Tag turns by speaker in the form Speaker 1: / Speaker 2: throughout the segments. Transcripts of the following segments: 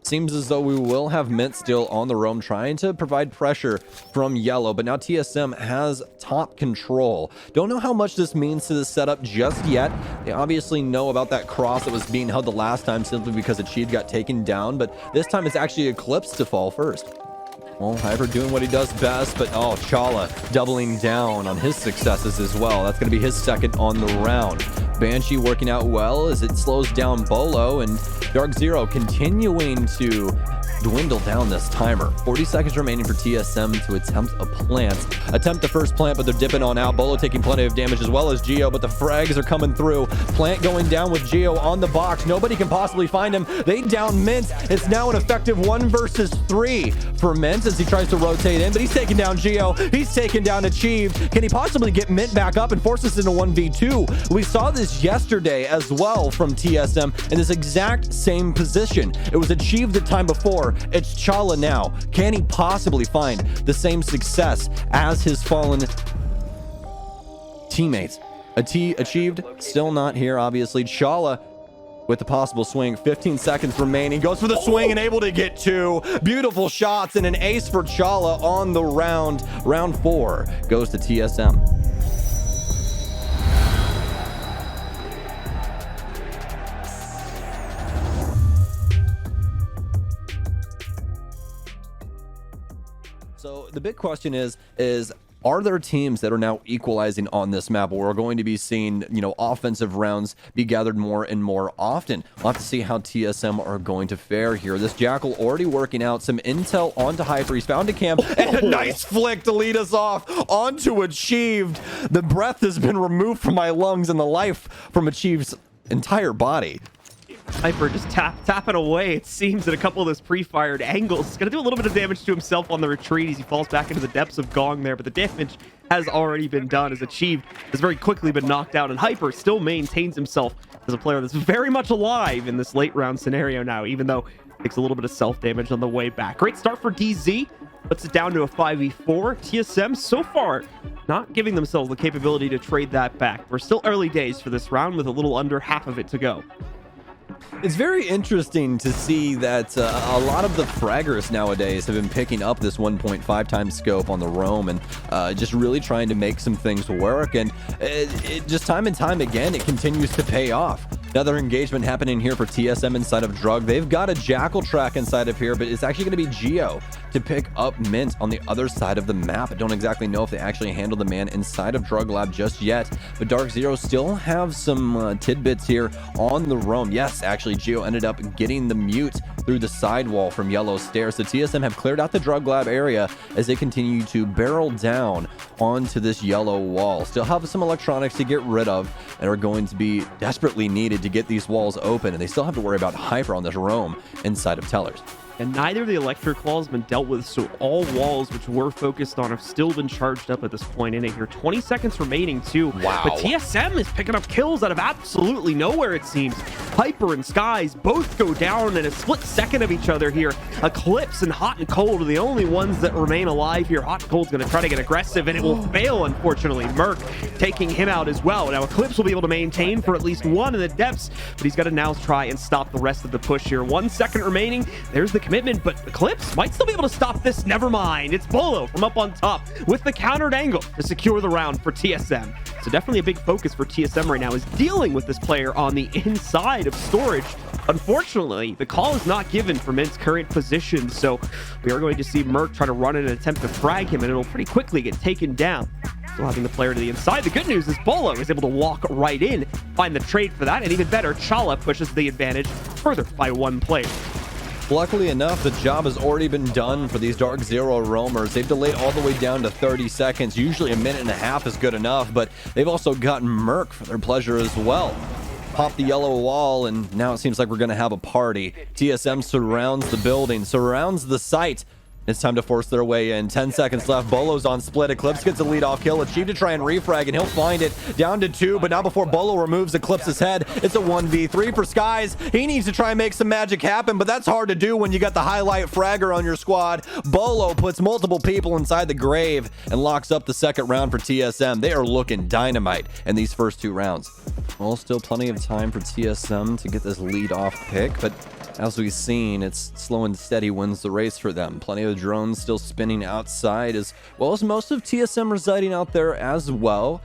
Speaker 1: Seems as though we will have Mint still on the roam, trying to provide pressure from yellow, but now TSM has top control. Don't know how much this means to the setup just yet. They obviously know about that cross that was being held the last time simply because Achieved got taken down, but this time it's actually Eclipse to fall first. Well, Hyper doing what he does best, but oh, Chala doubling down on his successes as well. That's going to be his second on the round. Banshee working out well as it slows down Bolo, and DarkZero continuing to dwindle down this timer. 40 seconds remaining for TSM to attempt a plant. Attempt the first plant, but they're dipping on out. Bolo taking plenty of damage as well as Geo, but the frags are coming through. Plant going down with Geo on the box. Nobody can possibly find him. They down Mint. It's now an effective 1 versus 3 for Mint as he tries to rotate in, but he's taking down Geo. He's taking down Achieved. Can he possibly get Mint back up and force us into 1v2? We saw this yesterday as well from TSM in this exact same position. It was Achieved the time before. It's Chala now. Can he possibly find the same success as his fallen teammates? Achieved still not here, obviously. Chala with the possible swing. 15 seconds remaining. Goes for the swing and able to get 2. Beautiful shots and an ace for Chala on the round. Round 4 goes to TSM. So the big question is are there teams that are now equalizing on this map, or are going to be seeing, offensive rounds be gathered more and more often? We'll have to see how TSM are going to fare here. This Jackal already working out some intel onto Hyper. He's found a camp and a nice flick to lead us off onto Achieved. The breath has been removed from my lungs and the life from Achieved's entire body.
Speaker 2: Hyper just tapping away, it seems, at a couple of those pre-fired angles. He's going to do a little bit of damage to himself on the retreat as he falls back into the depths of Gong there, but the damage has already been done as Achieved has very quickly been knocked out, and Hyper still maintains himself as a player that's very much alive in this late round scenario now, even though he takes a little bit of self-damage on the way back. Great start for DZ. Puts it down to a 5v4. TSM so far not giving themselves the capability to trade that back. We're still early days for this round with a little under half of it to go.
Speaker 1: It's very interesting to see that a lot of the fraggers nowadays have been picking up this 1.5 times scope on the roam and just really trying to make some things work. And it just time and time again, it continues to pay off. Another engagement happening here for TSM inside of Drug. They've got a Jackal track inside of here, but it's actually going to be Geo to pick up Mint on the other side of the map. I don't exactly know if they actually handled the man inside of Drug Lab just yet, but DarkZero still have some tidbits here on the roam. Yes, actually, Geo ended up getting the mute through the sidewall from Yellow Stairs. The TSM have cleared out the Drug Lab area as they continue to barrel down onto this yellow wall. Still have some electronics to get rid of and are going to be desperately needed to get these walls open, and they still have to worry about Hyper on this roam inside of Tellers.
Speaker 2: And neither of the Electric Claws have been dealt with, so all walls which we're focused on have still been charged up at this point in it here. 20 seconds remaining too.
Speaker 1: Wow.
Speaker 2: But TSM is picking up kills out of absolutely nowhere, it seems. Hyper and Skies both go down in a split second of each other here. Eclipse and Hot and Cold are the only ones that remain alive here. Hot and Cold's going to try to get aggressive, and it will fail, unfortunately. Merc taking him out as well. Now Eclipse will be able to maintain for at least one in the depths, but he's got to now try and stop the rest of the push here. 1 second remaining. There's the commitment, but Eclipse might still be able to stop this. Never mind. It's Bolo from up on top with the countered angle to secure the round for TSM. So definitely a big focus for TSM right now is dealing with this player on the inside of storage. Unfortunately, the call is not given for Mint's current position, so we are going to see Merc try to run in an attempt to frag him, and it'll pretty quickly get taken down. Still having the player to the inside. The good news is Bolo is able to walk right in, find the trade for that, and even better, Chala pushes the advantage further by 1 player.
Speaker 1: Luckily enough, the job has already been done for these DarkZero roamers. They've delayed all the way down to 30 seconds. Usually a minute and a half is good enough, but they've also gotten Merc for their pleasure as well. Pop the yellow wall, and now it seems like we're going to have a party. TSM surrounds the building, surrounds the site. It's time to force their way in. 10 seconds left. Bolo's on split. Eclipse gets a lead off kill. Achieved to try and refrag, and he'll find it. Down to 2, but now before Bolo removes Eclipse's head, it's a 1v3 for Skies. He needs to try and make some magic happen, but that's hard to do when you got the highlight fragger on your squad. Bolo puts multiple people inside the grave and locks up the second round for TSM. They are looking dynamite in these first 2 rounds. Well, still plenty of time for TSM to get this lead off pick, but As we've seen, it's slow and steady wins the race for them. Plenty of drones still spinning outside, as well as most of TSM residing out there as well.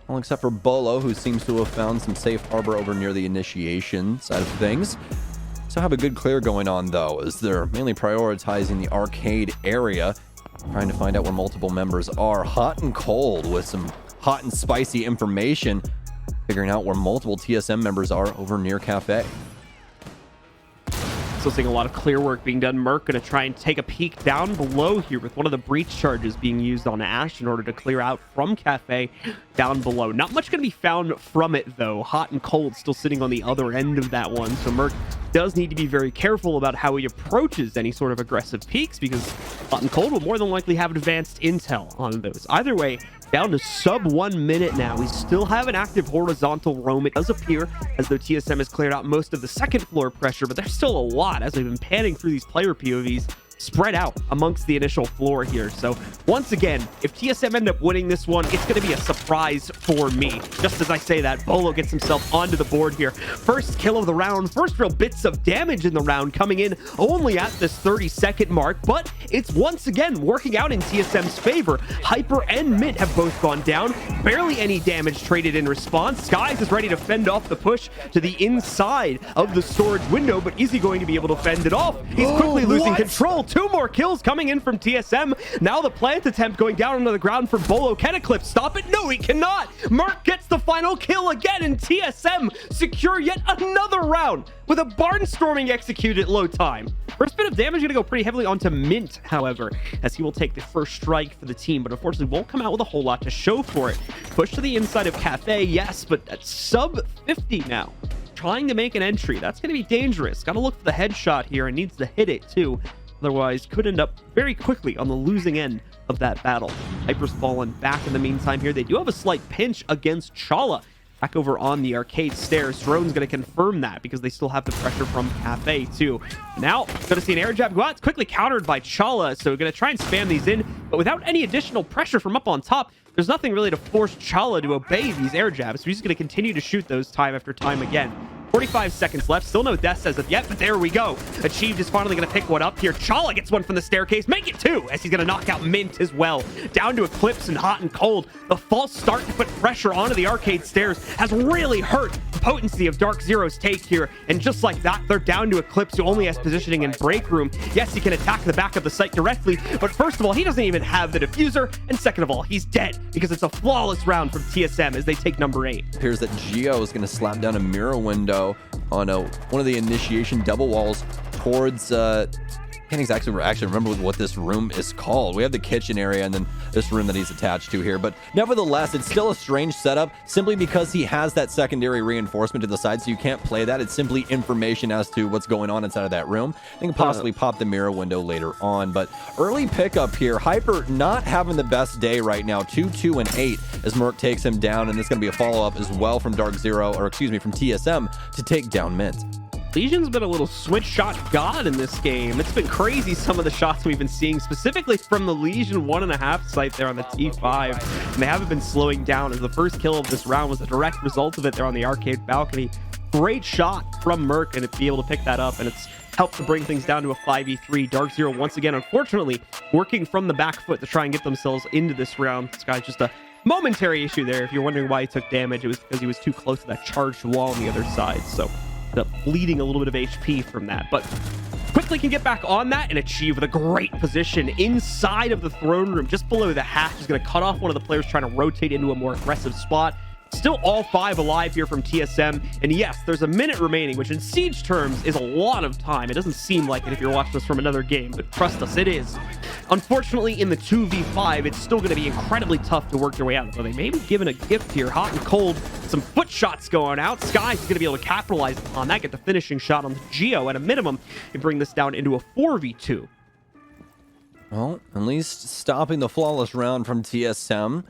Speaker 1: All except for Bolo, who seems to have found some safe harbor over near the initiation side of things. So have a good clear going on, though, as they're mainly prioritizing the arcade area, trying to find out where multiple members are. Hot and cold with some hot and spicy information, figuring out where multiple TSM members are over near Cafe.
Speaker 2: Still seeing a lot of clear work being done. Merc going to try and take a peek down below here with one of the breach charges being used on Ash in order to clear out from Cafe down below. Not much going to be found from it, though. Hot and cold still sitting on the other end of that one. So Merc does need to be very careful about how he approaches any sort of aggressive peaks, because Hot and Cold will more than likely have advanced intel on those. Either way, down to sub 1 minute now. We still have an active horizontal roam. It does appear as though TSM has cleared out most of the second floor pressure, but there's still a lot as we've been panning through these player POVs spread out amongst the initial floor here. So once again, if TSM end up winning this one, it's going to be a surprise for me. Just as I say that, Bolo gets himself onto the board here. First kill of the round, first real bits of damage in the round coming in only at this 30-second mark, but it's once again working out in TSM's favor. Hyper and Mint have both gone down. Barely any damage traded in response. Skies is ready to fend off the push to the inside of the storage window, but is he going to be able to fend it off? He's quickly losing control. 2 more kills coming in from TSM. Now the plant attempt going down onto the ground for Bolo. Can Eclipse stop it? No, he cannot. Merc gets the final kill again, and TSM secure yet another round with a barnstorming execute at low time. First bit of damage going to go pretty heavily onto Mint, however, as he will take the first strike for the team, but unfortunately won't come out with a whole lot to show for it. Push to the inside of Cafe, yes, but at sub 50 now. Trying to make an entry. That's going to be dangerous. Got to look for the headshot here and needs to hit it too. Otherwise, could end up very quickly on the losing end of that battle. Hyper's fallen back in the meantime here. They do have a slight pinch against Chala. Back over on the arcade stairs. Drone's going to confirm that because they still have the pressure from Cafe too. Now, going to see an air jab go out. It's quickly countered by Chala, so we're going to try and spam these in, but without any additional pressure from up on top, there's nothing really to force Chala to obey these air jabs, so he's going to continue to shoot those time after time again. 45 seconds left. Still no deaths as of yet, but there we go. Achieved is finally going to pick one up here. Chala gets one from the staircase. Make it 2 as he's going to knock out Mint as well. Down to Eclipse and Hot and Cold. The false start to put pressure onto the arcade stairs has really hurt the potency of DarkZero's take here. And just like that, they're down to Eclipse, who only has positioning in break room. Yes, he can attack the back of the site directly, but first of all, he doesn't even have the diffuser. And second of all, he's dead because it's a flawless round from TSM as they take number 8.
Speaker 1: Appears that Geo is going to slap down a mirror window on one of the initiation double walls towards can't actually remember what this room is called. We have the kitchen area and then this room that he's attached to here, but nevertheless, it's still a strange setup simply because he has that secondary reinforcement to the side, so you can't play that. It's simply information as to what's going on inside of that room. I think possibly pop the mirror window later on, but early pickup here. Hyper not having the best day right now. 2, 2, and 8 as Merc takes him down, and it's going to be a follow-up as well from DarkZero, or excuse me, from TSM to take down Mint.
Speaker 2: Legion's been a little switch shot god in this game. It's been crazy, some of the shots we've been seeing, specifically from the Legion 1.5 site there on the T5. And they haven't been slowing down, as the first kill of this round was a direct result of it there on the arcade balcony. Great shot from Merc, and to be able to pick that up, and it's helped to bring things down to a 5v3. DarkZero once again, unfortunately, working from the back foot to try and get themselves into this round. This guy's just a momentary issue there. If you're wondering why he took damage, it was because he was too close to that charged wall on the other side. So ended up bleeding a little bit of HP from that, but quickly can get back on that and achieve with a great position inside of the throne room, just below the hatch. Is going to cut off one of the players trying to rotate into a more aggressive spot. Still all 5 alive here from TSM, and yes, there's a minute remaining, which in siege terms is a lot of time. It doesn't seem like it if you're watching this from another game, but trust us, it is. Unfortunately, in the 2v5, it's still going to be incredibly tough to work your way out. So they may be given a gift here. Hot and Cold, some foot shots going out. Sky's going to be able to capitalize upon that, get the finishing shot on the Geo at a minimum, and bring this down into a 4v2.
Speaker 1: Well, at least stopping the flawless round from TSM.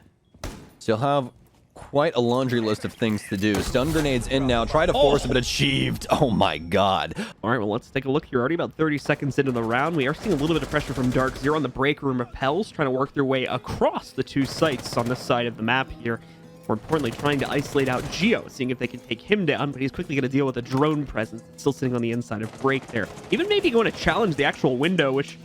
Speaker 1: Still have quite a laundry list of things to do. Stun grenades in now. Try to force it, but achieved. Oh my god.
Speaker 2: All right, well, let's take a look here. Already about 30 seconds into the round. We are seeing a little bit of pressure from DarkZero on the break room repels, trying to work their way across the 2 sites on this side of the map here. More importantly, trying to isolate out Geo, seeing if they can take him down, but he's quickly going to deal with a drone presence that's still sitting on the inside of Break there. Even maybe going to challenge the actual window, which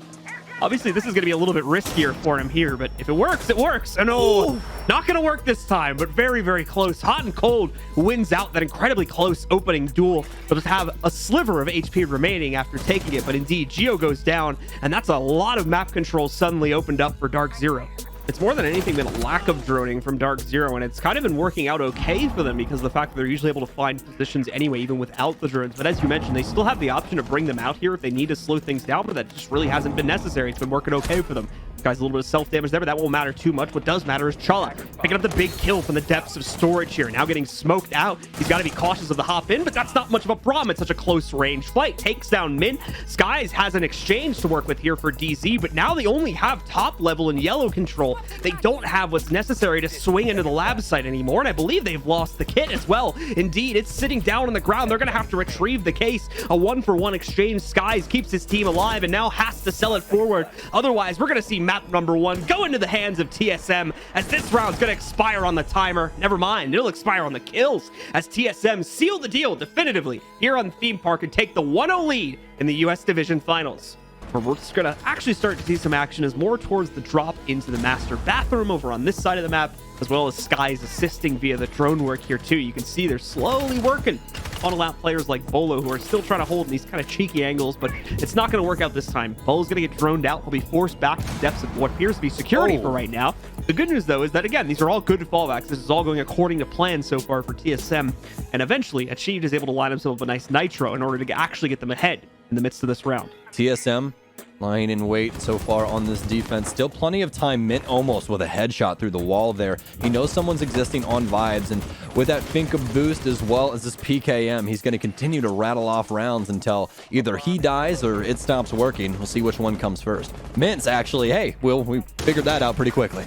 Speaker 2: obviously this is going to be a little bit riskier for him here, but if it works, it works. And oh, not going to work this time, but very, very close. Hot and Cold wins out that incredibly close opening duel. They'll just have a sliver of HP remaining after taking it, but indeed, Geo goes down, and that's a lot of map control suddenly opened up for DarkZero. It's more than anything been a lack of droning from DarkZero, and it's kind of been working out okay for them because of the fact that they're usually able to find positions anyway, even without the drones. But as you mentioned, they still have the option to bring them out here if they need to slow things down, but that just really hasn't been necessary. It's been working okay for them. Guy's a little bit of self-damage there, but that won't matter too much. What does matter is Chala picking up the big kill from the depths of storage here. Now getting smoked out. He's got to be cautious of the hop in, but that's not much of a problem. It's such a close range fight. Takes down Min. Skies has an exchange to work with here for DZ, but now they only have top level and yellow control. They don't have what's necessary to swing into the lab site anymore, and I believe they've lost the kit as well. Indeed, it's sitting down on the ground. They're going to have to retrieve the case. A 1-for-1 exchange. Skies keeps his team alive and now has to sell it forward. Otherwise, we're going to see map number 1 go into the hands of TSM as this round's going to expire on the timer. Never mind, it'll expire on the kills as TSM seal the deal definitively here on Theme Park and take the 1-0 lead in the US Division Finals. We're just going to actually start to see some action as more towards the drop into the master bathroom over on this side of the map, as well as Skies assisting via the drone work here too. You can see they're slowly working on a lot players like Bolo, who are still trying to hold in these kind of cheeky angles, but it's not going to work out this time. Bolo's going to get droned out. He'll be forced back to the depths of what appears to be security for right now. The good news, though, is that, again, these are all good fallbacks. This is all going according to plan so far for TSM, and eventually, Achieved is able to line himself up a nice nitro in order to actually get them ahead in the midst of this round.
Speaker 1: TSM lying in wait so far on this defense. Still plenty of time. Mint almost with a headshot through the wall there. He knows someone's existing on vibes, and with that Finka boost as well as this PKM, he's going to continue to rattle off rounds until either he dies or it stops working. We'll see which one comes first. Mint's actually, hey, we figured that out pretty quickly.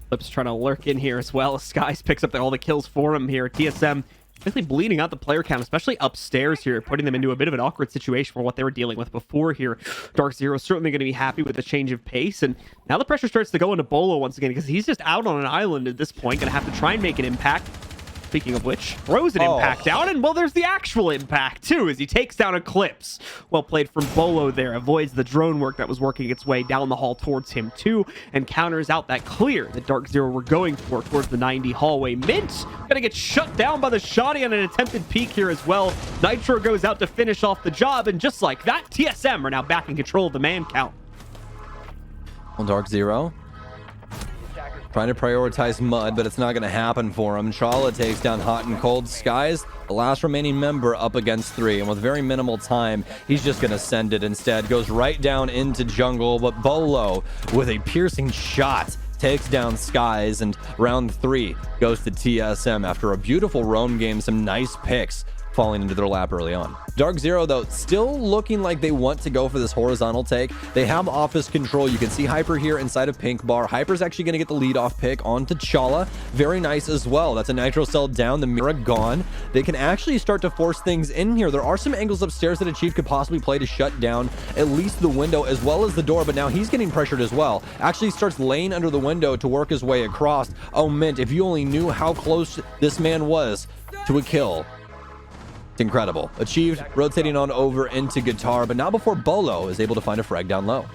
Speaker 2: Flip's trying to lurk in here as well. Skies picks up all the kills for him here. TSM basically bleeding out the player count, especially upstairs here, putting them into a bit of an awkward situation for what they were dealing with before here. DarkZero certainly going to be happy with the change of pace, and now the pressure starts to go into Bolo once again because he's just out on an island at this point, going to have to try and make an impact. Speaking of which, throws an impact down, and well, there's the actual impact too as he takes down Eclipse. Well played from Bolo there, avoids the drone work that was working its way down the hall towards him too, and counters out that clear that DarkZero were going for towards the 90 hallway. Mint gonna get shut down by the shotty on an attempted peek here as well. Nitro goes out to finish off the job, and just like that, TSM are now back in control of the man count.
Speaker 1: Well, DarkZero trying to prioritize Mud, but it's not going to happen for him. Chala takes down Hot and Cold. Skies, the last remaining member, up against 3, and with very minimal time, he's just going to send it instead. Goes right down into jungle, but Bolo, with a piercing shot, takes down Skies, and round 3 goes to TSM after a beautiful roam game, some nice picks falling into their lap early on. DarkZero, though, still looking like they want to go for this horizontal take. They have office control. You can see Hyper here inside of Pink Bar. Hyper's actually going to get the lead-off pick onto Chala. Very nice as well. That's a nitro cell down. The Mira gone. They can actually start to force things in here. There are some angles upstairs that Achieve could possibly play to shut down at least the window as well as the door, but now he's getting pressured as well. Actually starts laying under the window to work his way across. Oh, Mint, if you only knew how close this man was to a kill. It's incredible. Achieved rotating on over into Guitar, but not before Bolo is able to find a frag down low.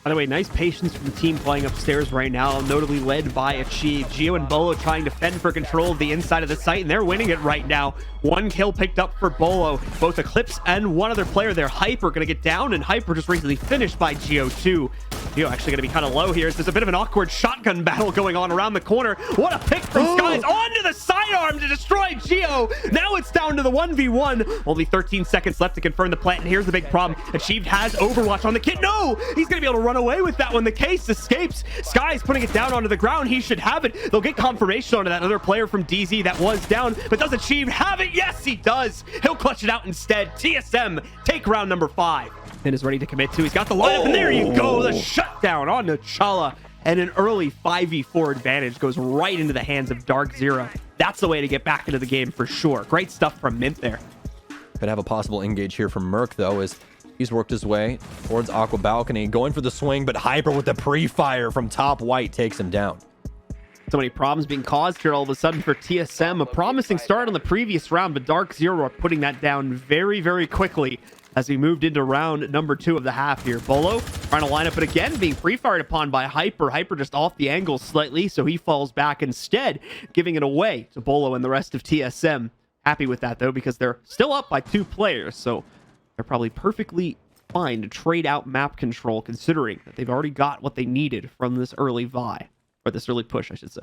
Speaker 2: By the way, nice patience from the team playing upstairs right now, notably led by Achieve. Geo and Bolo trying to fend for control of the inside of the site, and they're winning it right now. 1 kill picked up for Bolo. Both Eclipse and one other player there, Hyper, going to get down, and Hyper just recently finished by Geo too. Geo actually going to be kind of low here. There's a bit of an awkward shotgun battle going on around the corner. What a pick from Skies onto the sidearm to destroy Geo. Now it's down to the 1v1. Only 13 seconds left to confirm the plant, and here's the big problem. Achieved has Overwatch on the kid. No! He's going to be able to run away with that one. The case escapes. Skies putting it down onto the ground. He should have it. They'll get confirmation onto that other player from DZ that was down, but does Achieve have it? Yes, he does. He'll clutch it out instead. TSM take round number 5 and is ready to commit to. He's got the lineup, and there you go. The shutdown on Chala, and an early 5v4 advantage goes right into the hands of DarkZero. That's the way to get back into the game for sure. Great stuff from Mint there.
Speaker 1: Could have a possible engage here from Merc, though, as he's worked his way towards Aqua Balcony, going for the swing, but Hyper with the pre-fire from top white takes him down.
Speaker 2: So many problems being caused here all of a sudden for TSM. A promising start on the previous round, but DarkZero are putting that down very, very quickly as we moved into round number 2 of the half here. Bolo trying to line up, but again, being pre-fired upon by Hyper. Hyper just off the angle slightly, so he falls back instead, giving it away to Bolo and the rest of TSM. Happy with that, though, because they're still up by 2 players, so they're probably perfectly fine to trade out map control, considering that they've already got what they needed from this early Vi. Or this early push, I should say.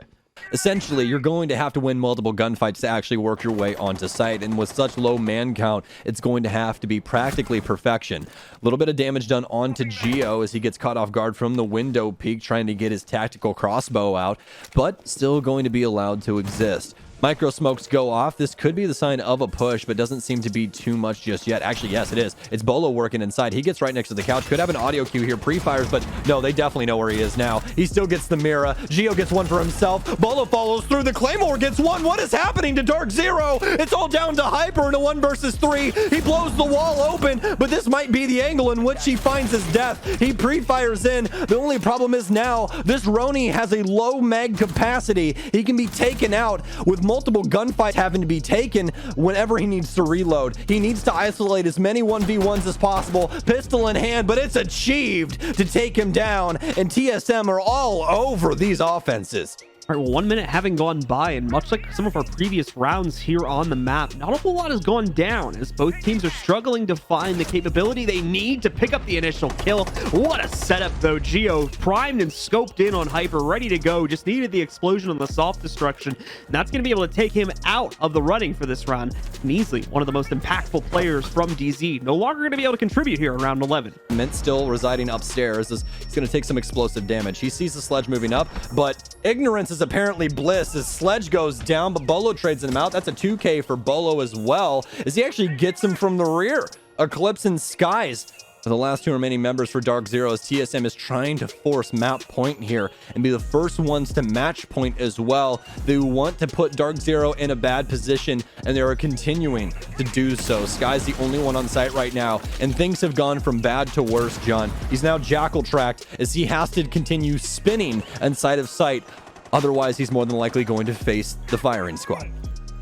Speaker 1: Essentially, you're going to have to win multiple gunfights to actually work your way onto site, and with such low man count, it's going to have to be practically perfection. A little bit of damage done onto Geo as he gets caught off guard from the window peak, trying to get his tactical crossbow out, but still going to be allowed to exist. Micro smokes go off. This could be the sign of a push, but doesn't seem to be too much just yet. Actually, yes, it is. It's Bolo working inside. He gets right next to the couch. Could have an audio cue here, pre-fires, but no, they definitely know where he is now. He still gets the Mira. Geo gets one for himself. Bolo follows through. The Claymore gets one. What is happening to DarkZero? It's all down to Hyper in a 1 versus 3. He blows the wall open, but this might be the angle in which he finds his death. He pre-fires in. The only problem is now this Roni has a low mag capacity. He can be taken out with multiple gunfights having to be taken whenever he needs to reload. He needs to isolate as many 1v1s as possible, pistol in hand, but it's achieved to take him down, and TSM are all over these offenses.
Speaker 2: All right, well, 1 minute having gone by, and much like some of our previous rounds here on the map, not a whole lot has gone down as both teams are struggling to find the capability they need to pick up the initial kill. What a setup, though. Geo primed and scoped in on Hyper, ready to go. Just needed the explosion on the soft destruction. And that's going to be able to take him out of the running for this round. And easily one of the most impactful players from DZ. No longer going to be able to contribute here in round 11.
Speaker 1: Mint still residing upstairs. He's going to take some explosive damage. He sees the sledge moving up, but ignorance is apparently bliss as Sledge goes down, but Bolo trades him out. That's a 2K for Bolo as well, as he actually gets him from the rear. Eclipse and Skies are the last 2 remaining members for DarkZero, as TSM is trying to force map point here and be the first ones to match point as well. They want to put DarkZero in a bad position, and they are continuing to do so. Sky's the only one on site right now, and things have gone from bad to worse, John. He's now jackal tracked as he has to continue spinning inside of sight. Otherwise, he's more than likely going to face the firing squad.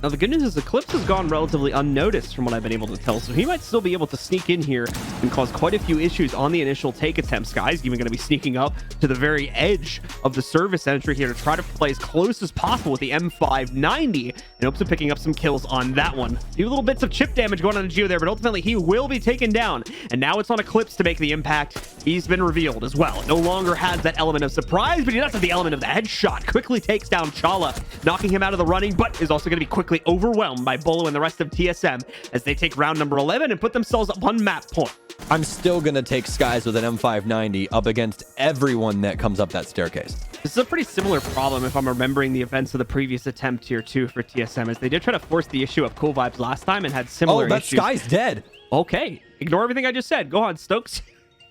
Speaker 2: Now, the good news is Eclipse has gone relatively unnoticed from what I've been able to tell, so he might still be able to sneak in here and cause quite a few issues on the initial take attempt. Sky's even going to be sneaking up to the very edge of the service entry here to try to play as close as possible with the M590 in hopes of picking up some kills on that one. A few little bits of chip damage going on to Geo there, but ultimately he will be taken down, and now it's on Eclipse to make the impact. He's been revealed as well. No longer has that element of surprise, but he does have the element of the headshot. Quickly takes down Chala, knocking him out of the running, but is also going to be quickly overwhelmed by Bolo and the rest of TSM as they take round number 11 and put themselves up on map point.
Speaker 1: I'm still going to take Skies with an M590 up against everyone that comes up that staircase.
Speaker 2: This is a pretty similar problem if I'm remembering the events of the previous attempt here too for TSM, as they did try to force the issue of Cool Vibes last time and had similar
Speaker 1: that
Speaker 2: issues.
Speaker 1: Sky's dead.
Speaker 2: Okay, ignore everything I just said. Go on, Stokes.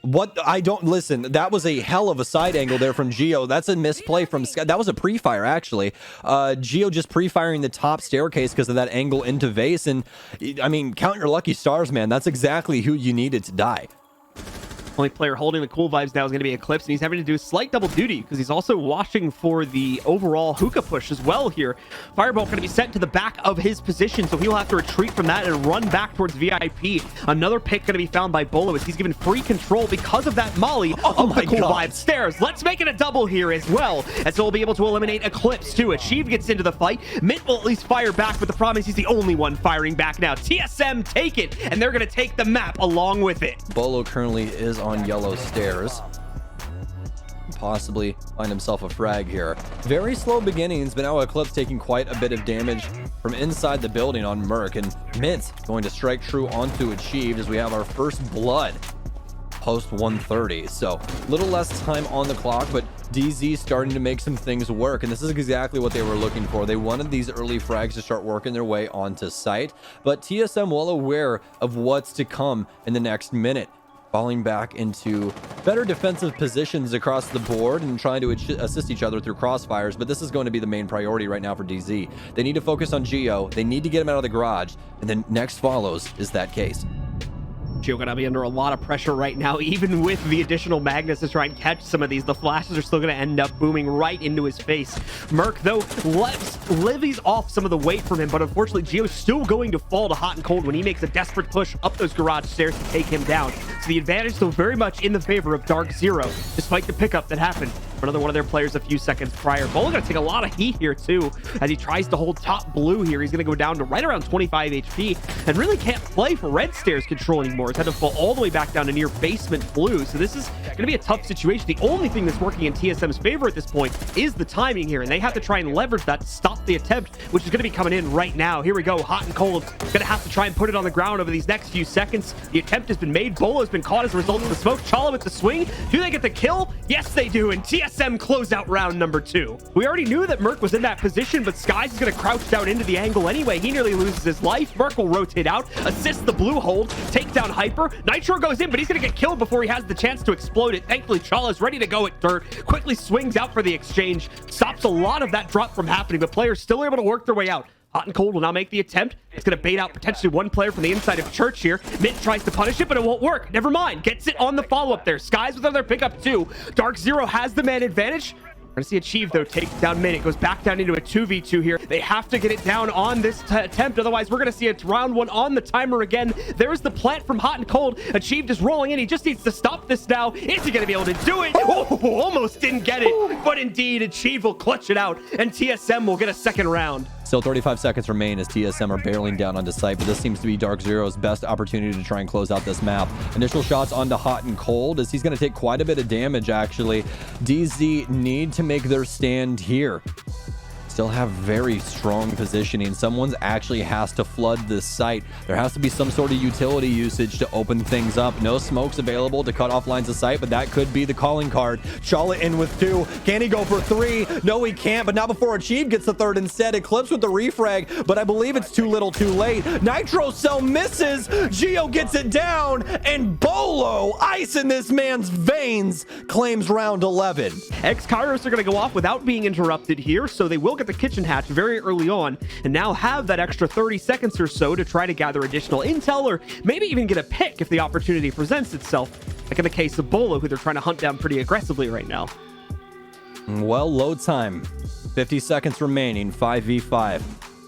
Speaker 1: What? I don't listen. That was a hell of a side angle there from Geo. That's a misplay from Sky. That was a pre-fire, actually. Geo just pre-firing the top staircase because of that angle into Vase. And I mean, count your lucky stars, man. That's exactly who you needed to die.
Speaker 2: Only player holding the cool vibes now is going to be Eclipse, and he's having to do slight double duty because he's also watching for the overall hookah push as well here. Firebolt going to be sent to the back of his position, so he'll have to retreat from that and run back towards VIP. Another pick going to be found by Bolo as he's given free control because of that molly up the cool vibes stairs. Let's make it a double here as well, as he'll be able to eliminate Eclipse too. Achieve gets into the fight. Mint will at least fire back, but the problem is he's the only one firing back now. TSM take it, and they're going to take the map along with it.
Speaker 1: Bolo currently is on yellow stairs. Possibly find himself a frag here. Very slow beginnings, but now Eclipse taking quite a bit of damage from inside the building on Merc, and Mint going to strike true onto Achieved as we have our first blood post 130. So a little less time on the clock, but DZ starting to make some things work, and this is exactly what they were looking for. They wanted these early frags to start working their way onto site, but TSM well aware of what's to come in the next minute, falling back into better defensive positions across the board and trying to assist each other through crossfires. But this is going to be the main priority right now for DZ. They need to focus on Geo. They need to get him out of the garage, and then next follows is that case.
Speaker 2: Geo gonna be under a lot of pressure right now, even with the additional Magnus to try and catch some of these. The flashes are still gonna end up booming right into his face. Merc, though, levies off some of the weight from him, but unfortunately, Geo's still going to fall to hot and cold when he makes a desperate push up those garage stairs to take him down. So the advantage still very much in the favor of DarkZero, despite the pickup that happened for another one of their players a few seconds prior. Bolo gonna take a lot of heat here, too, as he tries to hold top blue here. He's gonna go down to right around 25 HP and really can't play for red stairs control anymore. He's had to fall all the way back down to near basement blue. So this is going to be a tough situation. The only thing that's working in TSM's favor at this point is the timing here, and they have to try and leverage that to stop the attempt, which is going to be coming in right now. Here we go, hot and cold. Going to have to try and put it on the ground over these next few seconds. The attempt has been made. Bolo's been caught as a result of the smoke. Chala with the swing. Do they get the kill? Yes, they do, and TSM close out round number 2. We already knew that Merc was in that position, but Skies is going to crouch down into the angle anyway. He nearly loses his life. Merc will rotate out, assist the blue hold, take down Hyper. Nitro goes in, but he's going to get killed before he has the chance to explode it. Thankfully, Chala's ready to go at dirt. Quickly swings out for the exchange. Stops a lot of that drop from happening, but players still able to work their way out. Hot and cold will now make the attempt. It's going to bait out potentially one player from the inside of Church here. Mint tries to punish it, but it won't work. Never mind. Gets it on the follow-up there. Skies with another pickup too. DarkZero has the man advantage. We're going to see Achieve, though, take down Min. It goes back down into a 2v2 here. They have to get it down on this attempt. Otherwise, we're going to see it's round 1 on the timer again. There's the plant from hot and cold. Achieve is rolling in. He just needs to stop this now. Is he going to be able to do it? Oh, almost didn't get it. But indeed, Achieve will clutch it out, and TSM will get a second round.
Speaker 1: Still 35 seconds remain as TSM are barreling down onto site, but this seems to be DarkZero's best opportunity to try and close out this map. Initial shots onto hot and cold as he's going to take quite a bit of damage, actually. DZ need to make their stand here. Still have very strong positioning. Someone's actually has to flood this site. There has to be some sort of utility usage to open things up. No smokes available to cut off lines of sight, but that could be the calling card. Chala in with 2. Can he go for 3? No, he can't, but not before Achieve gets the 3rd instead. Eclipse with the refrag, but I believe it's too little too late. Nitro Cell misses. Geo gets it down, and Bolo, ice in this man's veins, claims round 11.
Speaker 2: X-Kairos are going to go off without being interrupted here, so they will get the kitchen hatch very early on and now have that extra 30 seconds or so to try to gather additional intel or maybe even get a pick if the opportunity presents itself, like in the case of Bolo, who they're trying to hunt down pretty aggressively right now.
Speaker 1: Well, load time. 50 seconds remaining, 5v5.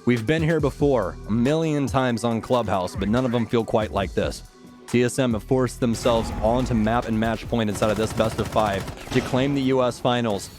Speaker 1: We've been here before a million times on Clubhouse, but none of them feel quite like this. TSM have forced themselves onto map and match point inside of this best of 5 to claim the US finals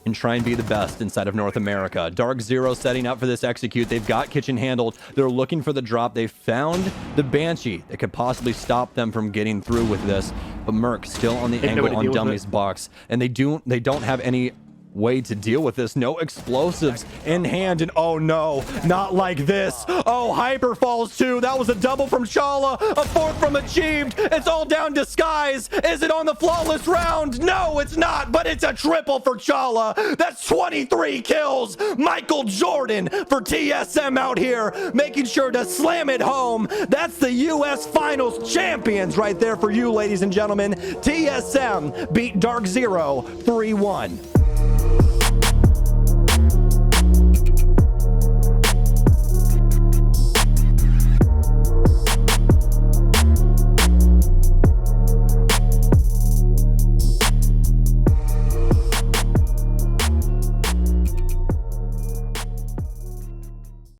Speaker 1: and try and be the best inside of North America. DarkZero setting up for this execute. They've got kitchen handled. They're looking for the drop. They found the Banshee that could possibly stop them from getting through with this. But Merc still on the angle on Dummy's box. And they don't have any way to deal with this. No explosives in hand, and oh no, not like this. Oh, Hyper falls too. That was a double from Chala, a 4th from Achieved. It's all down to Skies. Is it on the flawless round? No, it's not, but it's a triple for Chala. That's 23 kills. Michael Jordan for TSM out here, making sure to slam it home. That's the US Finals champions right there for you, ladies and gentlemen. TSM beat DarkZero 3-1.